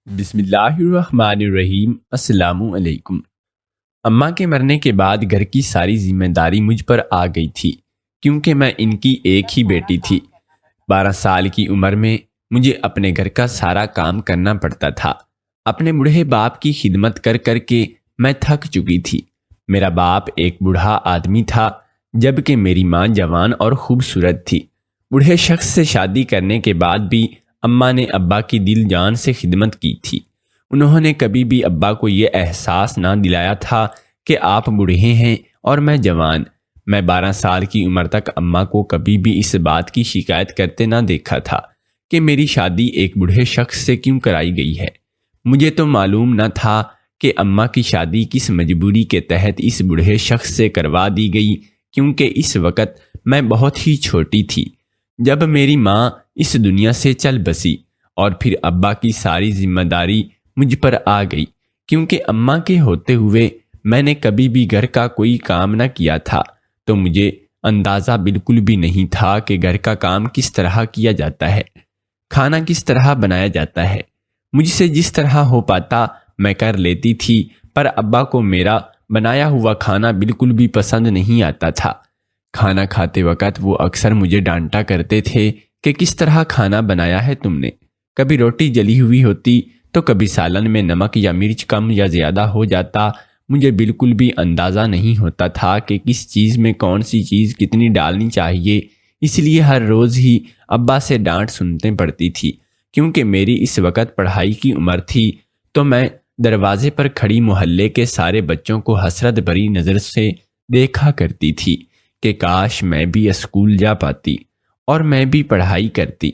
بسم اللہ الرحمن الرحیم۔ السلام علیکم۔ اماں کے مرنے کے بعد گھر کی ساری ذمہ داری مجھ پر آ گئی تھی، کیونکہ میں ان کی ایک ہی بیٹی تھی۔ 12 سال کی عمر میں مجھے اپنے گھر کا سارا کام کرنا پڑتا تھا۔ اپنے بوڑھے باپ کی خدمت کر کر کے میں تھک چکی تھی۔ میرا باپ ایک بوڑھا آدمی تھا، جبکہ میری ماں جوان اور خوبصورت تھی۔ بوڑھے شخص سے شادی کرنے کے بعد بھی اماں نے ابا کی دل جان سے خدمت کی تھی۔ انہوں نے کبھی بھی ابا کو یہ احساس نہ دلایا تھا کہ آپ بوڑھے ہیں اور میں جوان۔ میں 12 سال کی عمر تک اماں کو کبھی بھی اس بات کی شکایت کرتے نہ دیکھا تھا کہ میری شادی ایک بوڑھے شخص سے کیوں کرائی گئی ہے۔ مجھے تو معلوم نہ تھا کہ اماں کی شادی کس مجبوری کے تحت اس بوڑھے شخص سے کروا دی گئی، کیونکہ اس وقت میں بہت ہی چھوٹی تھی جب میری ماں اس دنیا سے چل بسی، اور پھر ابا کی ساری ذمہ داری مجھ پر آ گئی، کیونکہ اماں کے ہوتے ہوئے میں نے کبھی بھی گھر کا کوئی کام نہ کیا تھا، تو مجھے اندازہ بالکل بھی نہیں تھا کہ گھر کا کام کس طرح کیا جاتا ہے، کھانا کس طرح بنایا جاتا ہے۔ مجھ سے جس طرح ہو پاتا میں کر لیتی تھی، پر ابا کو میرا بنایا ہوا کھانا بالکل بھی پسند نہیں آتا تھا۔ کھانا کھاتے وقت وہ اکثر مجھے ڈانٹا کرتے تھے کہ کس طرح کھانا بنایا ہے تم نے۔ کبھی روٹی جلی ہوئی ہوتی تو کبھی سالن میں نمک یا مرچ کم یا زیادہ ہو جاتا۔ مجھے بالکل بھی اندازہ نہیں ہوتا تھا کہ کس چیز میں کون سی چیز کتنی ڈالنی چاہیے، اس لیے ہر روز ہی ابا سے ڈانٹ سنتے پڑتی تھی۔ کیونکہ میری اس وقت پڑھائی کی عمر تھی، تو میں دروازے پر کھڑی محلے کے سارے بچوں کو حسرت بھری نظر سے دیکھا کرتی تھی کہ کاش میں بھی اسکول جا پاتی اور میں بھی پڑھائی کرتی،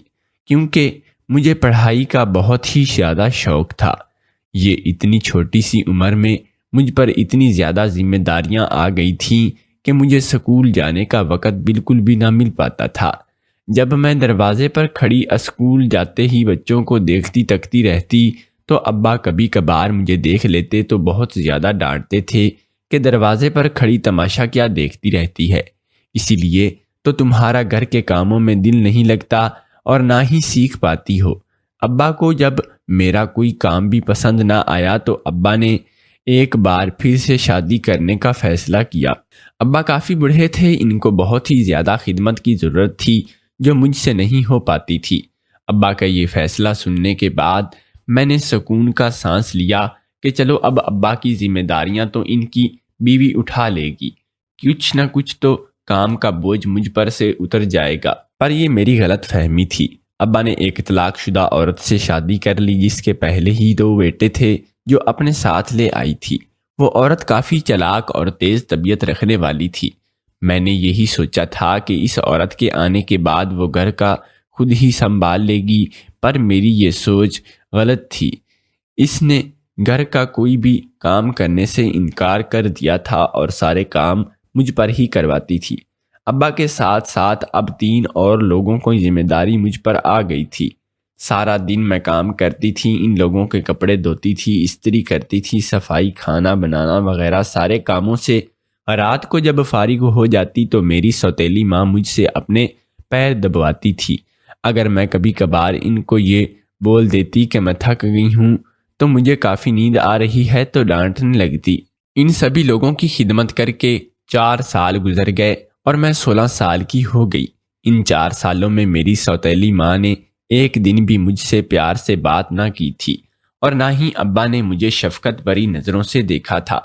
کیونکہ مجھے پڑھائی کا بہت ہی زیادہ شوق تھا۔ یہ اتنی چھوٹی سی عمر میں مجھ پر اتنی زیادہ ذمہ داریاں آ گئی تھیں کہ مجھے اسکول جانے کا وقت بالکل بھی نہ مل پاتا تھا۔ جب میں دروازے پر کھڑی اسکول جاتے ہی بچوں کو دیکھتی تکتی رہتی، تو ابا کبھی کبھار مجھے دیکھ لیتے تو بہت زیادہ ڈانٹتے تھے کہ دروازے پر کھڑی تماشا کیا دیکھتی رہتی ہے، اسی لیے تو تمہارا گھر کے کاموں میں دل نہیں لگتا اور نہ ہی سیکھ پاتی ہو۔ ابا کو جب میرا کوئی کام بھی پسند نہ آیا تو ابا نے ایک بار پھر سے شادی کرنے کا فیصلہ کیا۔ ابا کافی بوڑھے تھے، ان کو بہت ہی زیادہ خدمت کی ضرورت تھی جو مجھ سے نہیں ہو پاتی تھی۔ ابا کا یہ فیصلہ سننے کے بعد میں نے سکون کا سانس لیا کہ چلو اب ابا کی ذمہ داریاں تو ان کی بیوی اٹھا لے گی، کچھ نہ کچھ تو کام کا بوجھ مجھ پر سے اتر جائے گا۔ پر یہ میری غلط فہمی تھی۔ ابا نے ایک طلاق شدہ عورت سے شادی کر لی، جس کے پہلے ہی 2 بیٹے تھے جو اپنے ساتھ لے آئی تھی۔ وہ عورت کافی چالاک اور تیز طبیعت رکھنے والی تھی۔ میں نے یہی سوچا تھا کہ اس عورت کے آنے کے بعد وہ گھر کا خود ہی سنبھال لے گی، پر میری یہ سوچ غلط تھی۔ اس نے گھر کا کوئی بھی کام کرنے سے انکار کر دیا تھا اور سارے کام مجھ پر ہی کرواتی تھی۔ ابا کے ساتھ ساتھ اب 3 اور لوگوں کو ذمہ داری مجھ پر آ گئی تھی۔ سارا دن میں کام کرتی تھی، ان لوگوں کے کپڑے دھوتی تھی، استری کرتی تھی، صفائی، کھانا بنانا وغیرہ سارے کاموں سے رات کو جب فارغ ہو جاتی تو میری سوتیلی ماں مجھ سے اپنے پیر دبواتی تھی۔ اگر میں کبھی کبھار ان کو یہ بول دیتی کہ میں تھک گئی ہوں تو مجھے کافی نیند آ رہی ہے تو ڈانٹنے لگتی۔ ان سبھی لوگوں کی خدمت کر کے 4 سال گزر گئے اور میں 16 سال کی ہو گئی۔ ان 4 سالوں میں میری سوتیلی ماں نے ایک دن بھی مجھ سے پیار سے بات نہ کی تھی، اور نہ ہی ابا نے مجھے شفقت بھری نظروں سے دیکھا تھا،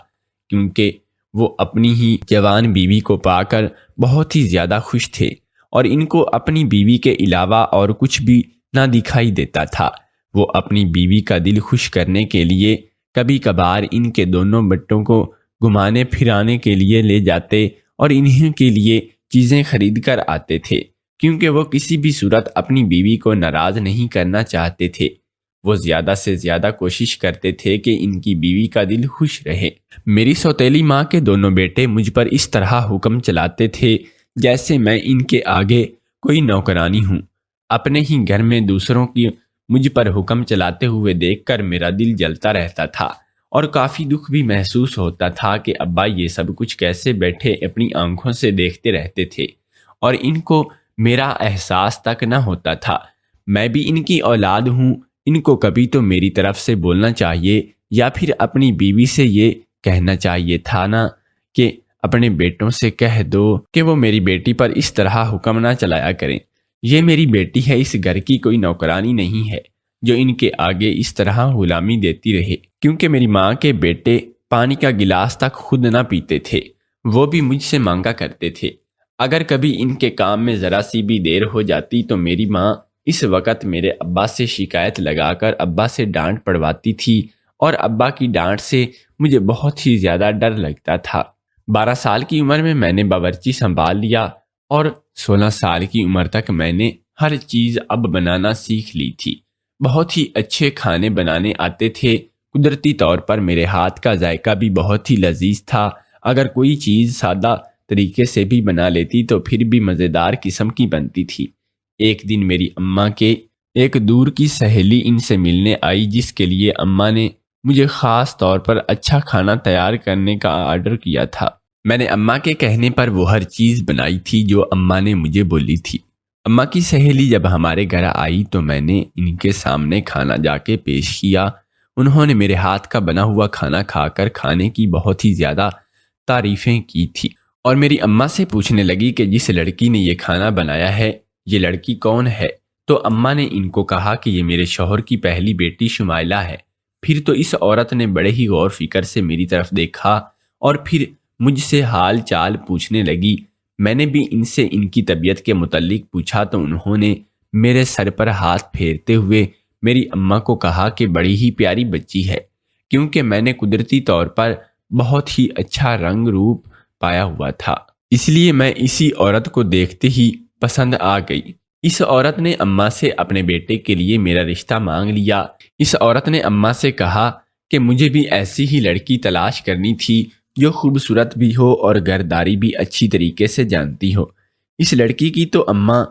کیونکہ وہ اپنی ہی جوان بیوی کو پا کر بہت ہی زیادہ خوش تھے، اور ان کو اپنی بیوی کے علاوہ اور کچھ بھی نہ دکھائی دیتا تھا۔ وہ اپنی بیوی کا دل خوش کرنے کے لیے کبھی کبھار ان کے دونوں بٹوں کو گھمانے پھرانے کے لیے لے جاتے اور انہیں کے لیے چیزیں خرید کر آتے تھے، کیونکہ وہ کسی بھی صورت اپنی بیوی کو ناراض نہیں کرنا چاہتے تھے۔ وہ زیادہ سے زیادہ کوشش کرتے تھے کہ ان کی بیوی کا دل خوش رہے۔ میری سوتیلی ماں کے دونوں بیٹے مجھ پر اس طرح حکم چلاتے تھے جیسے میں ان کے آگے کوئی نوکرانی ہوں۔ اپنے ہی گھر میں دوسروں کی مجھ پر حکم چلاتے ہوئے دیکھ کر میرا دل جلتا رہتا تھا، اور کافی دکھ بھی محسوس ہوتا تھا کہ ابا یہ سب کچھ کیسے بیٹھے اپنی آنکھوں سے دیکھتے رہتے تھے، اور ان کو میرا احساس تک نہ ہوتا تھا۔ میں بھی ان کی اولاد ہوں، ان کو کبھی تو میری طرف سے بولنا چاہیے یا پھر اپنی بیوی سے یہ کہنا چاہیے تھا نا کہ اپنے بیٹوں سے کہہ دو کہ وہ میری بیٹی پر اس طرح حکم نہ چلایا کریں۔ یہ میری بیٹی ہے، اس گھر کی کوئی نوکرانی نہیں ہے جو ان کے آگے اس طرح غلامی دیتی رہے۔ کیونکہ میری ماں کے بیٹے پانی کا گلاس تک خود نہ پیتے تھے، وہ بھی مجھ سے مانگا کرتے تھے۔ اگر کبھی ان کے کام میں ذرا سی بھی دیر ہو جاتی تو میری ماں اس وقت میرے ابا سے شکایت لگا کر ابا سے ڈانٹ پڑواتی تھی، اور ابا کی ڈانٹ سے مجھے بہت ہی زیادہ ڈر لگتا تھا۔ 12 سال کی عمر میں نے باورچی سنبھال لیا، اور 16 سال کی عمر تک میں نے ہر چیز اب بنانا سیکھ لی تھی۔ بہت ہی اچھے کھانے بنانے آتے تھے۔ قدرتی طور پر میرے ہاتھ کا ذائقہ بھی بہت ہی لذیذ تھا۔ اگر کوئی چیز سادہ طریقے سے بھی بنا لیتی تو پھر بھی مزیدار قسم کی بنتی تھی۔ ایک دن میری اماں کے ایک دور کی سہیلی ان سے ملنے آئی، جس کے لیے اماں نے مجھے خاص طور پر اچھا کھانا تیار کرنے کا آرڈر کیا تھا۔ میں نے اماں کے کہنے پر وہ ہر چیز بنائی تھی جو اماں نے مجھے بولی تھی۔ اماں کی سہیلی جب ہمارے گھر آئی تو میں نے ان کے سامنے کھانا جا کے پیش کیا۔ انہوں نے میرے ہاتھ کا بنا ہوا کھانا کھا کر کھانے کی بہت ہی زیادہ تعریفیں کی تھی، اور میری اماں سے پوچھنے لگی کہ جس لڑکی نے یہ کھانا بنایا ہے یہ لڑکی کون ہے؟ تو اماں نے ان کو کہا کہ یہ میرے شوہر کی پہلی بیٹی شمائلہ ہے۔ پھر تو اس عورت نے بڑے ہی غور فکر سے میری طرف دیکھا اور پھر مجھ سے حال چال پوچھنے لگی۔ میں نے بھی ان سے ان کی طبیعت کے متعلق پوچھا تو انہوں نے میرے سر پر ہاتھ پھیرتے ہوئے میری اماں کو کہا کہ بڑی ہی پیاری بچی ہے، کیونکہ میں نے قدرتی طور پر بہت ہی اچھا رنگ روپ پایا ہوا تھا، اس لیے میں اسی عورت کو دیکھتے ہی پسند آ گئی۔ اس عورت نے اماں سے اپنے بیٹے کے لیے میرا رشتہ مانگ لیا۔ اس عورت نے اماں سے کہا کہ مجھے بھی ایسی ہی لڑکی تلاش کرنی تھی جو خوبصورت بھی ہو اور گھرداری بھی اچھی طریقے سے جانتی ہو۔ اس لڑکی کی تو اماں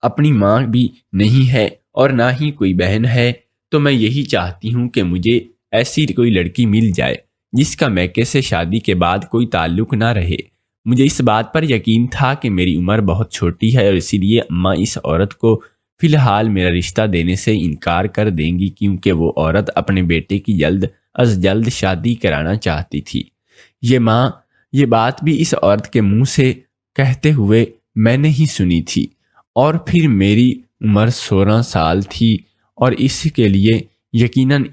اپنی ماں بھی نہیں ہے اور نہ ہی کوئی بہن ہے، تو میں یہی چاہتی ہوں کہ مجھے ایسی کوئی لڑکی مل جائے جس کا میکے سے شادی کے بعد کوئی تعلق نہ رہے۔ مجھے اس بات پر یقین تھا کہ میری عمر بہت چھوٹی ہے اور اسی لیے اماں اس عورت کو فی الحال میرا رشتہ دینے سے انکار کر دیں گی، کیونکہ وہ عورت اپنے بیٹے کی جلد از جلد شادی کرانا چاہتی تھی۔ یہ بات بھی اس عورت کے منہ سے کہتے ہوئے میں نے ہی سنی تھی، اور پھر میری عمر 16 سال تھی، اور اس کے لیے یقیناً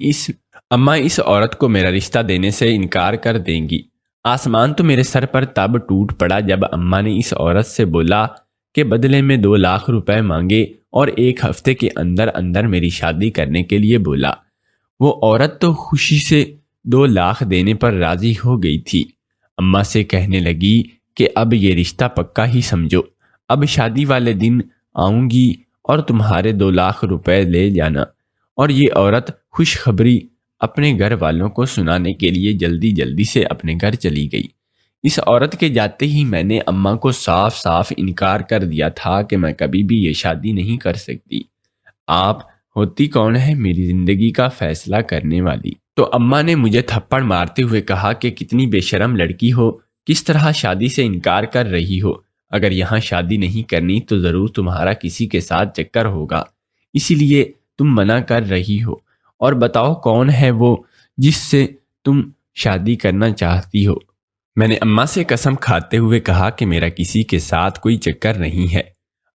اماں اس عورت کو میرا رشتہ دینے سے انکار کر دیں گی۔ آسمان تو میرے سر پر تب ٹوٹ پڑا جب اماں نے اس عورت سے بولا کہ بدلے میں 2 لاکھ روپے مانگے اور 1 ہفتے کے اندر اندر میری شادی کرنے کے لیے بولا۔ وہ عورت تو خوشی سے 2 لاکھ دینے پر راضی ہو گئی تھی۔ اماں سے کہنے لگی کہ اب یہ رشتہ پکا ہی سمجھو، اب شادی والے دن آؤں گی اور تمہارے 2 لاکھ روپے لے جانا۔ اور یہ عورت خوشخبری اپنے گھر والوں کو سنانے کے لیے جلدی سے اپنے گھر چلی گئی۔ اس عورت کے جاتے ہی میں نے اماں کو صاف صاف انکار کر دیا تھا کہ میں کبھی بھی یہ شادی نہیں کر سکتی۔ آپ ہوتی کون ہے میری زندگی کا فیصلہ کرنے والی؟ تو اماں نے مجھے تھپڑ مارتے ہوئے کہا کہ کتنی بے شرم لڑکی ہو، کس طرح شادی سے انکار کر رہی ہو؟ اگر یہاں شادی نہیں کرنی تو ضرور تمہارا کسی کے ساتھ چکر ہوگا، اسی لیے تم منع کر رہی ہو۔ اور بتاؤ کون ہے وہ جس سے تم شادی کرنا چاہتی ہو؟ میں نے اماں سے قسم کھاتے ہوئے کہا کہ میرا کسی کے ساتھ کوئی چکر نہیں ہے،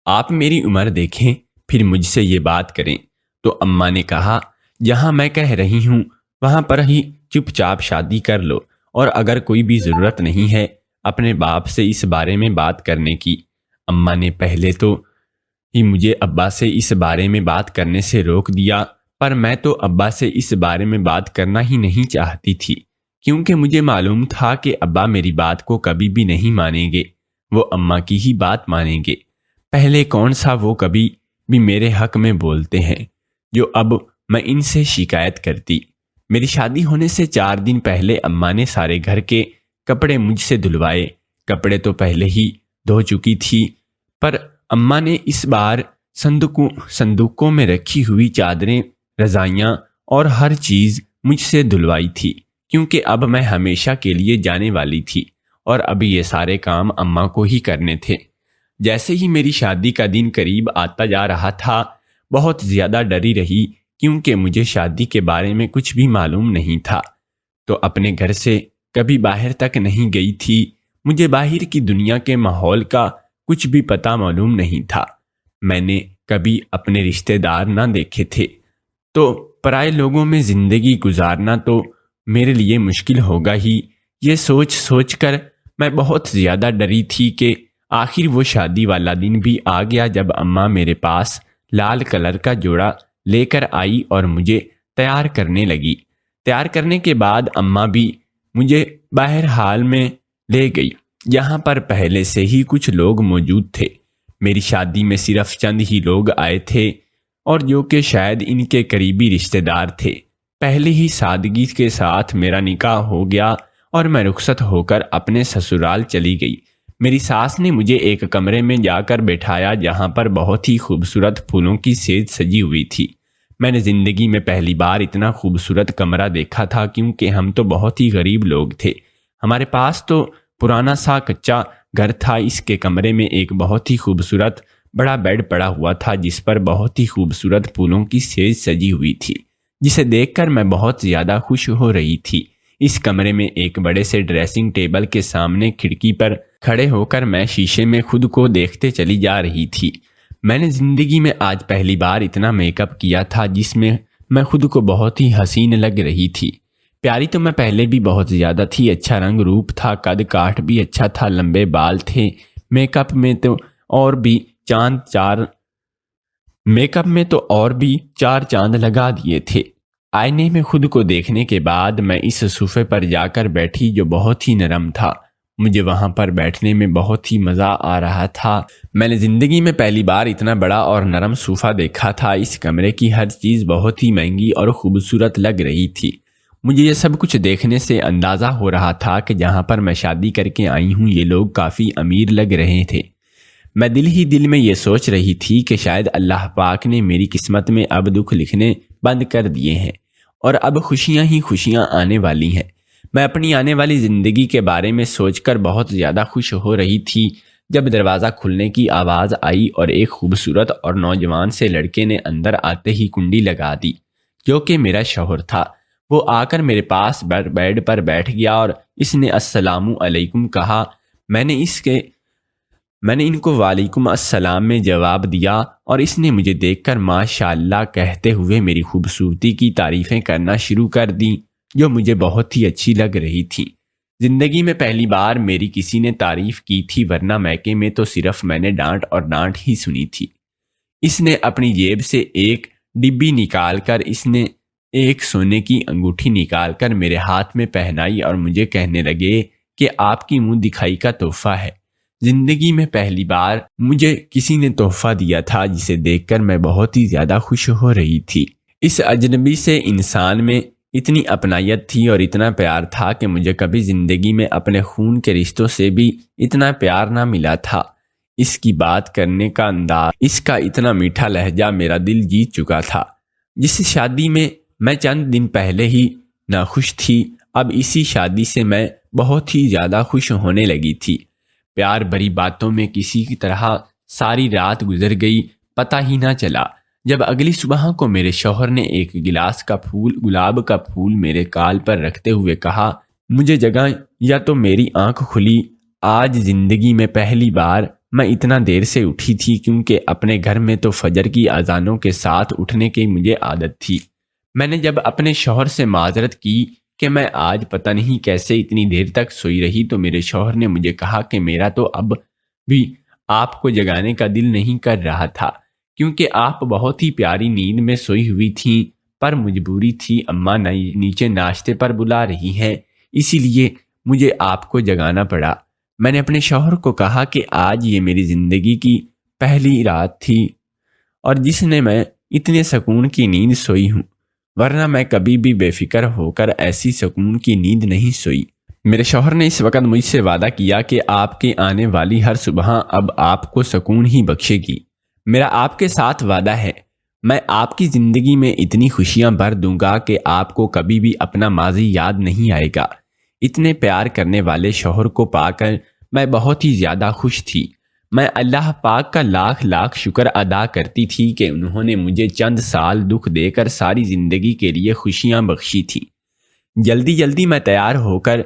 آپ میری عمر دیکھیں پھر مجھ سے یہ بات کریں۔ تو اماں نے کہا جہاں میں کہہ رہی ہوں وہاں پر ہی چپ چاپ شادی کر لو، اور اگر کوئی بھی ضرورت نہیں ہے اپنے باپ سے اس بارے میں بات کرنے کی۔ اماں نے پہلے تو ہی مجھے ابا سے اس بارے میں بات کرنے سے روک دیا، پر میں تو ابا سے اس بارے میں بات کرنا ہی نہیں چاہتی تھی، کیونکہ مجھے معلوم تھا کہ ابا میری بات کو کبھی بھی نہیں مانیں گے، وہ اماں کی ہی بات مانیں گے۔ پہلے کون سا وہ کبھی بھی میرے حق میں بولتے ہیں جو اب میں ان سے شکایت کرتی۔ میری شادی ہونے سے 4 دن پہلے اماں نے سارے گھر کے کپڑے مجھ سے دھلوائے۔ کپڑے تو پہلے ہی دھو چکی تھی، پر اماں نے اس بار صندوقوں میں رکھی ہوئی چادریں، رضائیاں اور ہر چیز مجھ سے دھلوائی تھی، کیونکہ اب میں ہمیشہ کے لیے جانے والی تھی اور اب یہ سارے کام اماں کو ہی کرنے تھے۔ جیسے ہی میری شادی کا دن قریب آتا جا رہا تھا، بہت زیادہ ڈری رہی کیونکہ مجھے شادی کے بارے میں کچھ بھی معلوم نہیں تھا، تو اپنے گھر سے کبھی باہر تک نہیں گئی تھی۔ مجھے باہر کی دنیا کے ماحول کا کچھ بھی پتہ معلوم نہیں تھا۔ میں نے کبھی اپنے رشتہ دار نہ دیکھے تھے، تو پرائے لوگوں میں زندگی گزارنا تو میرے لیے مشکل ہوگا ہی۔ یہ سوچ سوچ کر میں بہت زیادہ ڈری تھی کہ آخر وہ شادی والا دن بھی آ گیا جب اماں میرے پاس لال کلر کا جوڑا لے کر آئی اور مجھے تیار کرنے لگی۔ تیار کرنے کے بعد اماں بھی مجھے باہر حال میں لے گئی۔ یہاں پر پہلے سے ہی کچھ لوگ موجود تھے۔ میری شادی میں صرف چند ہی لوگ آئے تھے، اور جو کہ شاید ان کے قریبی رشتہ دار تھے۔ پہلے ہی سادگی کے ساتھ میرا نکاح ہو گیا اور میں رخصت ہو کر اپنے سسرال چلی گئی۔ میری ساس نے مجھے ایک کمرے میں جا کر بٹھایا جہاں پر بہت ہی خوبصورت پھولوں کی سیج سجی ہوئی تھی۔ میں نے زندگی میں پہلی بار اتنا خوبصورت کمرہ دیکھا تھا، کیونکہ ہم تو بہت ہی غریب لوگ تھے۔ ہمارے پاس تو پرانا سا کچا گھر تھا۔ اس کے کمرے میں ایک بہت ہی خوبصورت بڑا بیڈ پڑا ہوا تھا جس پر بہت ہی خوبصورت پھولوں کی سیج سجی ہوئی تھی، جسے دیکھ کر میں بہت زیادہ خوش ہو رہی تھی۔ اس کمرے میں ایک بڑے سے ڈریسنگ ٹیبل کے سامنے کھڑکی پر کھڑے ہو کر میں شیشے میں خود کو دیکھتے چلی جا رہی تھی۔ میں نے زندگی میں آج پہلی بار اتنا میک اپ کیا تھا جس میں میں خود کو بہت ہی حسین لگ رہی تھی۔ پیاری تو میں پہلے بھی بہت زیادہ تھی۔ اچھا رنگ روپ تھا، قد کاٹ بھی اچھا تھا، لمبے بال تھے۔ میک اپ میں تو اور بھی چار چاند لگا دیے تھے۔ آئینے میں خود کو دیکھنے کے بعد میں اس صوفے پر جا کر بیٹھی جو بہت ہی نرم تھا۔ مجھے وہاں پر بیٹھنے میں بہت ہی مزہ آ رہا تھا۔ میں نے زندگی میں پہلی بار اتنا بڑا اور نرم صوفہ دیکھا تھا۔ اس کمرے کی ہر چیز بہت ہی مہنگی اور خوبصورت لگ رہی تھی۔ مجھے یہ سب کچھ دیکھنے سے اندازہ ہو رہا تھا کہ جہاں پر میں شادی کر کے آئی ہوں یہ لوگ کافی امیر لگ رہے تھے۔ میں دل ہی دل میں یہ سوچ رہی تھی کہ شاید اللہ پاک نے میری قسمت میں اب دکھ لکھنے بند کر دیے ہیں اور اب خوشیاں ہی خوشیاں آنے والی ہیں۔ میں اپنی آنے والی زندگی کے بارے میں سوچ کر بہت زیادہ خوش ہو رہی تھی جب دروازہ کھلنے کی آواز آئی اور ایک خوبصورت اور نوجوان سے لڑکے نے اندر آتے ہی کنڈی لگا دی، جو کہ میرا شوہر تھا۔ وہ آ کر میرے پاس بیڈ پر بیٹھ گیا اور اس نے السلام علیکم کہا۔ میں نے ان کو وعلیکم السلام میں جواب دیا اور اس نے مجھے دیکھ کر ماشاء اللہ کہتے ہوئے میری خوبصورتی کی تعریفیں کرنا شروع کر دیں، جو مجھے بہت ہی اچھی لگ رہی تھی۔ زندگی میں پہلی بار میری کسی نے تعریف کی تھی، ورنہ میکے میں تو صرف میں نے ڈانٹ اور ڈانٹ ہی سنی تھی۔ اس نے اپنی جیب سے ایک ڈبی نکال کر اس نے ایک سونے کی انگوٹھی نکال کر میرے ہاتھ میں پہنائی اور مجھے کہنے لگے کہ آپ کی منہ دکھائی کا تحفہ ہے۔ زندگی میں پہلی بار مجھے کسی نے تحفہ دیا تھا جسے دیکھ کر میں بہت ہی زیادہ خوش ہو رہی تھی۔ اس اجنبی سے انسان میں اتنی اپنائیت تھی اور اتنا پیار تھا کہ مجھے کبھی زندگی میں اپنے خون کے رشتوں سے بھی اتنا پیار نہ ملا تھا۔ اس کی بات کرنے کا انداز، اس کا اتنا میٹھا لہجہ میرا دل جیت چکا تھا۔ جس شادی میں میں چند دن پہلے ہی ناخوش تھی، اب اسی شادی سے میں بہت ہی زیادہ خوش ہونے لگی تھی۔ پیار بھری باتوں میں کسی کی طرح ساری رات گزر گئی، پتہ ہی نہ چلا۔ جب اگلی صبح کو میرے شوہر نے ایک گلاب کا پھول میرے گال پر رکھتے ہوئے کہا، مجھے جگہ یا تو میری آنکھ کھلی۔ آج زندگی میں پہلی بار میں اتنا دیر سے اٹھی تھی، کیونکہ اپنے گھر میں تو فجر کی اذانوں کے ساتھ اٹھنے کی مجھے عادت تھی۔ میں نے جب اپنے شوہر سے معذرت کی کہ میں آج پتہ نہیں کیسے اتنی دیر تک سوئی رہی، تو میرے شوہر نے مجھے کہا کہ میرا تو اب بھی آپ کو جگانے کا دل نہیں کر رہا تھا، کیونکہ آپ بہت ہی پیاری نیند میں سوئی ہوئی تھیں، پر مجبوری تھی، اماں نیچے ناشتے پر بلا رہی ہیں، اسی لیے مجھے آپ کو جگانا پڑا۔ میں نے اپنے شوہر کو کہا کہ آج یہ میری زندگی کی پہلی رات تھی اور جس نے میں اتنے سکون کی نیند سوئی ہوں، ورنہ میں کبھی بھی بے فکر ہو کر ایسی سکون کی نیند نہیں سوئی۔ میرے شوہر نے اس وقت مجھ سے وعدہ کیا کہ آپ کی آنے والی ہر صبح اب آپ کو سکون ہی بخشے گی۔ میرا آپ کے ساتھ وعدہ ہے، میں آپ کی زندگی میں اتنی خوشیاں بھر دوں گا کہ آپ کو کبھی بھی اپنا ماضی یاد نہیں آئے گا۔ اتنے پیار کرنے والے شوہر کو پا کر میں بہت ہی زیادہ خوش تھی۔ میں اللہ پاک کا لاکھ لاکھ شکر ادا کرتی تھی کہ انہوں نے مجھے چند سال دکھ دے کر ساری زندگی کے لیے خوشیاں بخشی تھیں۔ جلدی جلدی میں تیار ہو کر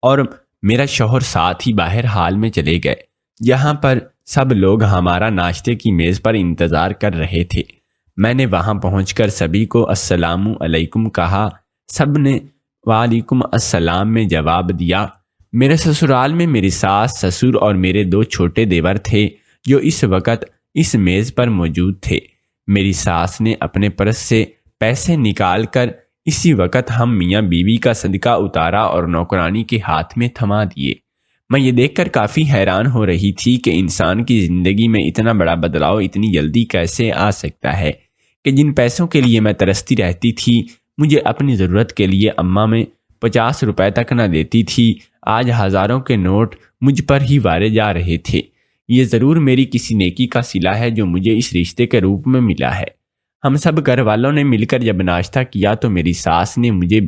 اور میرا شوہر ساتھ ہی باہر ہال میں چلے گئے، جہاں پر سب لوگ ہمارا ناشتے کی میز پر انتظار کر رہے تھے۔ میں نے وہاں پہنچ کر سبھی کو السلام علیکم کہا۔ سب نے وعلیکم السلام میں جواب دیا۔ میرے سسرال میں میری ساس، سسر اور میرے 2 چھوٹے دیور تھے جو اس وقت اس میز پر موجود تھے۔ میری ساس نے اپنے پرس سے پیسے نکال کر اسی وقت ہم میاں بیوی کا صدقہ اتارا اور نوکرانی کے ہاتھ میں تھما دیے۔ میں یہ دیکھ کر کافی حیران ہو رہی تھی کہ انسان کی زندگی میں اتنا بڑا بدلاؤ اتنی جلدی کیسے آ سکتا ہے کہ جن پیسوں کے لیے میں ترستی رہتی تھی، مجھے اپنی ضرورت کے لیے اماں میں 50 روپے تک نہ دیتی تھی، آج ہزاروں کے نوٹ مجھ پر ہی وارے جا رہے تھے۔ یہ ضرور میری کسی نیکی کا صلہ ہے جو مجھے اس رشتے کے روپ میں ملا ہے۔ ہم سب گھر والوں نے مل کر جب ناشتہ کیا تو میری ساس نے مجھے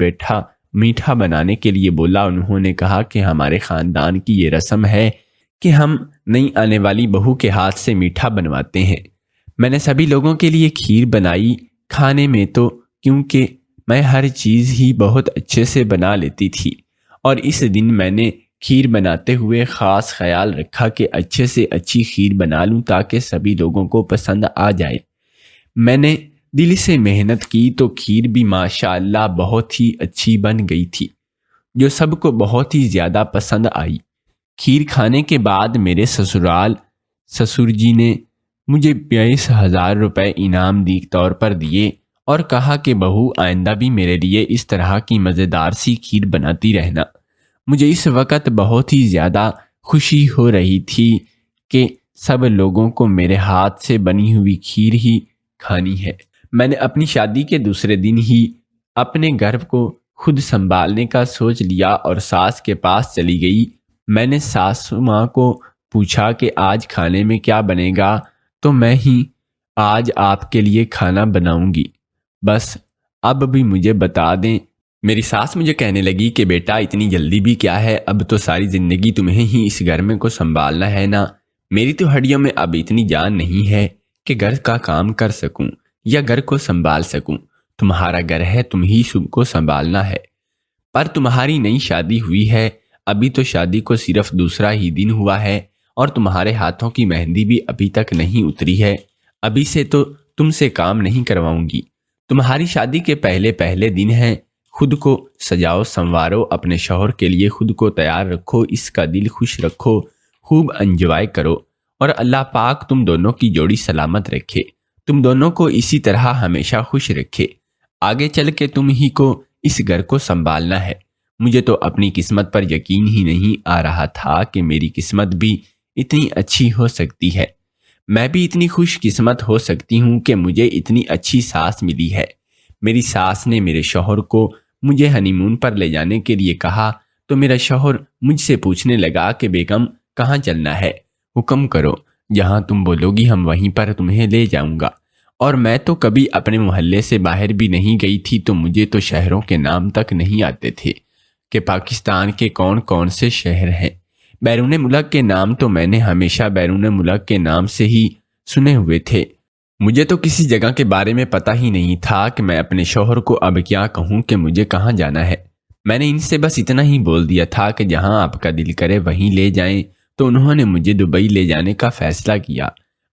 میٹھا بنانے کے لیے بولا۔ انہوں نے کہا کہ ہمارے خاندان کی یہ رسم ہے کہ ہم نئی آنے والی بہو کے ہاتھ سے میٹھا بنواتے ہیں۔ میں نے سبھی لوگوں کے لیے کھیر بنائی۔ کھانے میں تو کیونکہ میں ہر چیز ہی بہت اچھے سے بنا لیتی تھی، اور اس دن میں نے کھیر بناتے ہوئے خاص خیال رکھا کہ اچھے سے اچھی کھیر بنا لوں تاکہ سبھی لوگوں کو پسند آ جائے۔ میں نے دل سے محنت کی تو کھیر بھی ماشاءاللہ بہت ہی اچھی بن گئی تھی، جو سب کو بہت ہی زیادہ پسند آئی۔ کھیر کھانے کے بعد میرے سسر جی نے مجھے 22,000 روپے انعام دی طور پر دیے اور کہا کہ بہو آئندہ بھی میرے لیے اس طرح کی مزیدار سی کھیر بناتی رہنا۔ مجھے اس وقت بہت ہی زیادہ خوشی ہو رہی تھی کہ سب لوگوں کو میرے ہاتھ سے بنی ہوئی کھیر ہی کھانی ہے۔ میں نے اپنی شادی کے دوسرے دن ہی اپنے گھر کو خود سنبھالنے کا سوچ لیا اور ساس کے پاس چلی گئی۔ میں نے ساس ماں کو پوچھا کہ آج کھانے میں کیا بنے گا، تو میں ہی آج آپ کے لیے کھانا بناؤں گی، بس اب بھی مجھے بتا دیں۔ میری ساس مجھے کہنے لگی کہ بیٹا اتنی جلدی بھی کیا ہے، اب تو ساری زندگی تمہیں ہی اس گھر میں کو سنبھالنا ہے نا۔ میری تو ہڈیوں میں اب اتنی جان نہیں ہے کہ گھر کا کام کر سکوں یا گھر کو سنبھال سکوں۔ تمہارا گھر ہے، تم ہی سب کو سنبھالنا ہے، پر تمہاری نئی شادی ہوئی ہے، ابھی تو شادی کو صرف دوسرا ہی دن ہوا ہے اور تمہارے ہاتھوں کی مہندی بھی ابھی تک نہیں اتری ہے۔ ابھی سے تو تم سے کام نہیں کرواؤں گی۔ تمہاری شادی کے پہلے دن ہیں، خود کو سجاؤ سنوارو، اپنے شوہر کے لیے خود کو تیار رکھو، اس کا دل خوش رکھو، خوب انجوائے کرو، اور اللہ پاک تم دونوں کی جوڑی سلامت رکھے، تم دونوں کو اسی طرح ہمیشہ خوش رکھے۔ آگے چل کے تم ہی کو اس گھر کو سنبھالنا ہے۔ مجھے تو اپنی قسمت پر یقین ہی نہیں آ رہا تھا کہ میری قسمت بھی اتنی اچھی ہو سکتی ہے، میں بھی اتنی خوش قسمت ہو سکتی ہوں کہ مجھے اتنی اچھی ساس ملی ہے۔ میری ساس نے میرے شوہر کو مجھے ہنی مون پر لے جانے کے لیے کہا تو میرا شوہر مجھ سے پوچھنے لگا کہ بیگم کہاں چلنا ہے، حکم کرو، جہاں تم بولو گی ہم وہیں پر تمہیں لے جاؤں گا۔ اور میں تو کبھی اپنے محلے سے باہر بھی نہیں گئی تھی، تو مجھے تو شہروں کے نام تک نہیں آتے تھے کہ پاکستان کے کون کون سے شہر ہیں۔ بیرون ملک کے نام تو میں نے ہمیشہ بیرون ملک کے نام سے ہی سنے ہوئے تھے، مجھے تو کسی جگہ کے بارے میں پتہ ہی نہیں تھا کہ میں اپنے شوہر کو اب کیا کہوں کہ مجھے کہاں جانا ہے۔ میں نے ان سے بس اتنا ہی بول دیا تھا کہ جہاں آپ کا دل کرے وہیں لے جائیں، تو انہوں نے مجھے دبئی لے جانے کا فیصلہ کیا۔